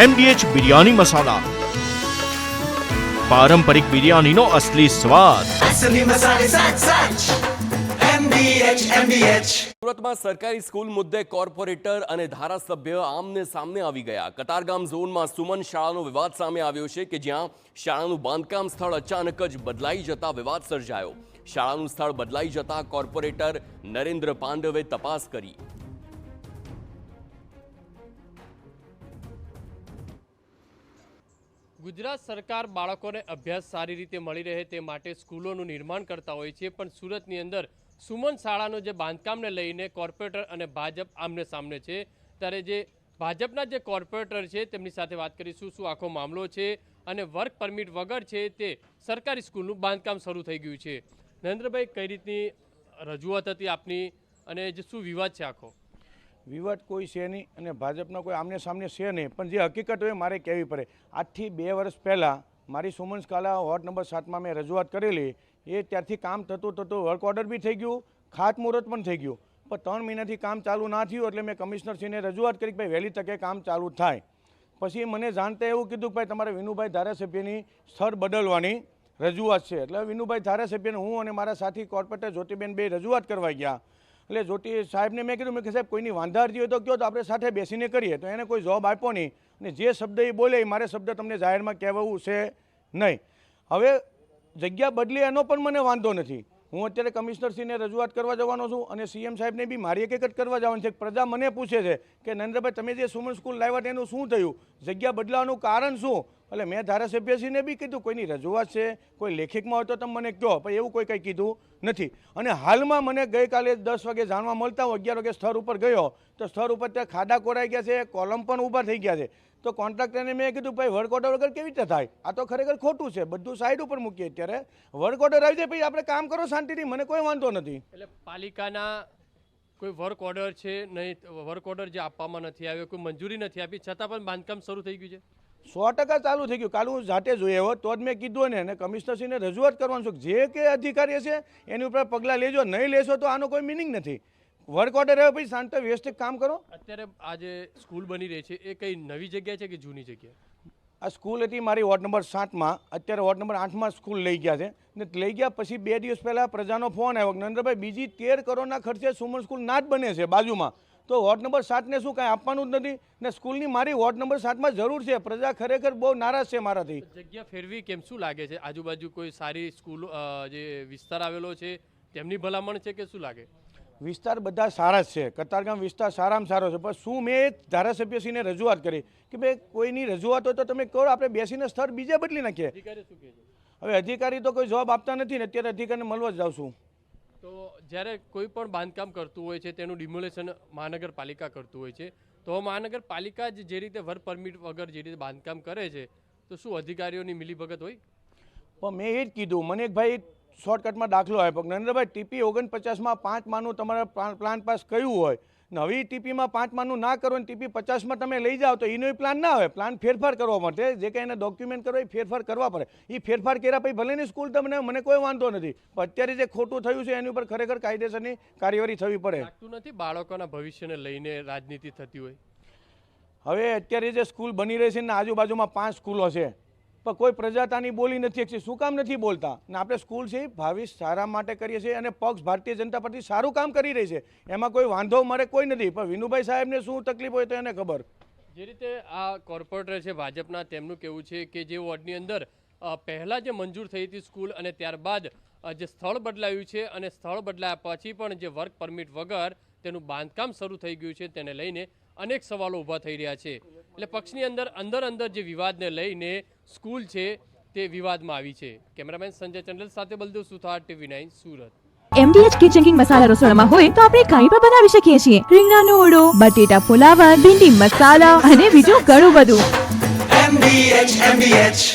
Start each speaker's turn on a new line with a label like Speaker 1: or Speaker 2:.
Speaker 1: MDH biryani મસાલા, પારંપરિક બિરયાનીનો અસલી સ્વાદ।
Speaker 2: સુરતમાં સરકારી સ્કૂલ મુદ્દે કોર્પોરેટર અને ધારાસભ્ય આમને સામને આવી ગયા। કતારગામ ઝોનમાં સુમન શાળાનો વિવાદ સામે આવ્યો છે કે જ્યાં શાળાનું બાંધકામ સ્થળ અચાનક જ બદલાઈ જતા વિવાદ સર્જાયો। શાળાનું સ્થળ બદલાઈ જતા કોર્પોરેટર નરેન્દ્ર પાંડવે તપાસ કરી।
Speaker 3: ગુજરાત સરકાર બાળકોને અભ્યાસ સારી રીતે મળી રહે તે માટે સ્કૂલોનું નિર્માણ કરતા હોય છે, પણ સુરતની અંદર સુમન શાળાનો જે બાંધકામને લઈને કોર્પોરેટર અને ભાજપ આમને સામને છે। ત્યારે જે ભાજપના જે કોર્પોરેટર છે તેમની સાથે વાત કરીશું શું આખો મામલો છે અને વર્ક પરમિટ વગર છે તે સરકારી સ્કૂલનું બાંધકામ શરૂ થઈ ગયું છે। નરેન્દ્રભાઈ, કઈ રીતની રજૂઆત હતી આપની અને જે શું વિવાદ છે આખો?
Speaker 4: વિવાદ કોઈ છે નહીં અને ભાજપના કોઈ આમને સામને છે નહીં, પણ જે હકીકત હોય મારે કહેવી પડે। આજથી 2 વર્ષ પહેલાં મારી સુમન શાળા વોર્ડ નંબર 7માં મેં રજૂઆત કરેલી। એ ત્યારથી કામ થતું વર્ક ઓર્ડર બી થઈ ગયું, ખાતમુહૂર્ત પણ થઈ ગયું, પણ 3 મહિનાથી કામ ચાલુ ના થયું। એટલે મેં કમિશનરશ્રીને રજૂઆત કરી કે ભાઈ વહેલી તકે કામ ચાલુ થાય। પછી મને જાણતા એવું કીધું કે ભાઈ તમારે વિનુભાઈ ધારાસભ્યની સ્થળ બદલવાની રજૂઆત છે। એટલે વિનુભાઈ ધારાસભ્યને હું અને મારા સાથી કોર્પોરેટર જ્યોતિબેન બે રજૂઆત કરવા ગયા। એટલે જ્યોતિ સાહેબને મેં કીધું કે સાહેબ કોઈની વાંધા અરજી હોય તો કહો તો આપણે સાથે બેસીને કરીએ। તો એને કોઈ જવાબ આપ્યો નહીં અને જે શબ્દ એ બોલે એ મારે શબ્દ તમને જાહેરમાં કહેવું છે નહીં। હવે જગ્યા બદલી એનો પણ મને વાંધો નથી। હું અત્યારે કમિશનરશ્રીને રજૂઆત કરવા જવાનો છું અને CM સાહેબને બી મારી એક જ કરવા જવાનું છે। પ્રજા મને પૂછે છે કે નરેન્દ્રભાઈ તમે જે સુમન સ્કૂલ લાવ્યા એનું શું થયું, જગ્યા બદલાવાનું કારણ શું? એટલે મેં ધારાસભ્યશ્રીને બી કીધું કોઈની રજૂઆત છે, કોઈ લેખિતમાં હોય તો તમે મને કહો, પણ એવું કોઈ કંઈ કીધું નથી। અને હાલમાં મને ગઈકાલે 10 વાગે જાણવા મળતા હું 11 વાગે સ્થળ ઉપર ગયો તો સ્થળ ઉપર ત્યાં ખાડા કોરાઈ ગયા છે, કોલમ પણ ઊભા થઈ ગયા છે। તો કોન્ટ્રાક્ટરને મેં કીધું ભાઈ વર્ક ઓર્ડર વગર કેવી રીતે થાય? આ તો ખરેખર ખોટું છે, બધું સાઈડ ઉપર મૂકીએ। અત્યારે વર્ક ઓર્ડર આવી જાય પછી આપણે કામ કરો શાંતિથી, મને કોઈ વાંધો નથી।
Speaker 3: એટલે પાલિકાના કોઈ વર્ક ઓર્ડર છે નહીં, વર્ક ઓર્ડર જે આપવામાં નથી આવ્યો, કોઈ મંજૂરી નથી આપી, છતાં પણ બાંધકામ શરૂ થઈ ગયું છે?
Speaker 4: 100% ચાલુ થઈ ગયું। કાલે હું જાતે જોઈએ હોત તો જ મેં કીધું ને અને કમિશનરશ્રીને રજૂઆત કરવાનું છું જે કે અધિકારી છે એની ઉપર પગલાં લેજો, નહીં લેશો તો આનો કોઈ મિનિંગ નથી। વર્ક ઓર્ડર આવ્યો પછી શાંતિ વ્યવસ્થિત કામ કરો।
Speaker 3: અત્યારે આ જે સ્કૂલ બની રહી છે એ કઈ નવી જગ્યા છે કે જૂની જગ્યા?
Speaker 4: આ સ્કૂલ હતી મારી વોર્ડ નંબર 7માં, અત્યારે વોર્ડ નંબર 8માં સ્કૂલ લઈ ગયા છે ને લઈ ગયા પછી 2 દિવસ પહેલાં પ્રજાનો ફોન આવ્યો નરેન્દ્રભાઈ બીજી 13 કરોડના ખર્ચે સુમન સ્કૂલ ના જ બને છે બાજુમાં, તો વોર્ડ નંબર 7ને શું કાંઈ આપવાનું જ નથી ને સ્કૂલની મારી વોર્ડ નંબર 7માં જરૂર છે। પ્રજા ખરેખર બહુ નારાજ છે મારાથી।
Speaker 3: જગ્યા ફેરવી કેમ શું લાગે છે? આજુબાજુ કોઈ સારી સ્કૂલ જે વિસ્તાર આવેલો છે તેમની ભલામણ છે કે શું લાગે?
Speaker 4: વિસ્તાર બધા સારા જ છે, કતારગામ વિસ્તાર સારામાં સારો છે, પણ શું મેં ધારાસભ્યશ્રીને રજૂઆત કરી કે ભાઈ કોઈની રજૂઆત હોય તો તમે કહો, આપણે બેસીને સ્થળ બીજે બદલી નાખીએ।
Speaker 3: અધિકારી શું કહે છે?
Speaker 4: હવે અધિકારી તો કોઈ જવાબ આપતા નથી ને અત્યારે અધિકારીને મળવા જ જાઉં છું।
Speaker 3: તો જ્યારે કોઈ પણ બાંધકામ કરતું હોય છે તેનું ડિમોલેશન મહાનગરપાલિકા કરતું હોય છે, તો મહાનગરપાલિકા જે રીતે વર્ક પરમિટ વગર જે રીતે બાંધકામ કરે છે તો શું અધિકારીઓની મિલીભગત હોય?
Speaker 4: પણ મેં એ જ કીધું, મને એક ભાઈ શોર્ટકટમાં દાખલો આપ્યો નરેન્દ્રભાઈ TP 49માં 5 માળનું તમારા પ્લાન પાસ કર્યું હોય, નવી TPમાં 5 માળનું ના કરો ને TP 50માં તમે લઈ જાઓ તો એનો પ્લાન ના આવે, પ્લાન ફેરફાર કરવા માટે જે કંઈ એને ડોક્યુમેન્ટ કરો એ ફેરફાર કરવા પડે। એ ફેરફાર કર્યા પછી ભલેની સ્કૂલ તમને મને કોઈ વાંધો નથી, પણ અત્યારે જે ખોટું થયું છે એની ઉપર ખરેખર કાયદેસરની કાર્યવાહી થવી પડે।
Speaker 3: લાગતું નથી બાળકોના ભવિષ્યને લઈને રાજનીતિ થતી હોય?
Speaker 4: હવે અત્યારે જે સ્કૂલ બની રહી છે ને આજુબાજુમાં 5 સ્કૂલો છે પણ કોઈ પ્રજાતાની બોલી નથી, શું કામ નથી બોલતા? ને આપણે સ્કૂલ છે ભાવિ સારા માટે કરીએ છીએ અને પક્ષ ભારતીય જનતા પાર્ટી સારું કામ કરી રહી છે, એમાં કોઈ વાંધો મારે કોઈ નથી, પણ વિનુભાઈ સાહેબને શું તકલીફ હોય તો એને ખબર।
Speaker 3: જે રીતે આ કોર્પોરેટર છે ભાજપના, તેમનું કહેવું છે કે જે વોર્ડની અંદર પહેલાં જે મંજૂર થઈ હતી સ્કૂલ અને ત્યારબાદ જે સ્થળ બદલાયું છે અને સ્થળ બદલાયા પછી પણ જે વર્ક પરમિટ વગર તેનું બાંધકામ શરૂ થઈ ગયું છે તેને લઈને અનેક સવાલો ઊભા થઈ રહ્યા છે। એટલે પક્ષની અંદર જે વિવાદને લઈને સ્કૂલ છે તે વિવાદમાં આવી છે। કેમેરામેન સંજય ચંડલ સાથે બલદેવ સુથાર, TV9 સુરત।
Speaker 5: MDH કિચન મસાલા રસોડામાં હોય તો આપણે કાંઈ પણ બનાવી શકીએ છીએ। રીંગણાનો ઓળો, બટેટા ફુલાવર, ભીંડી મસાલા અને બીજું ઘણું બધું।
Speaker 6: MDH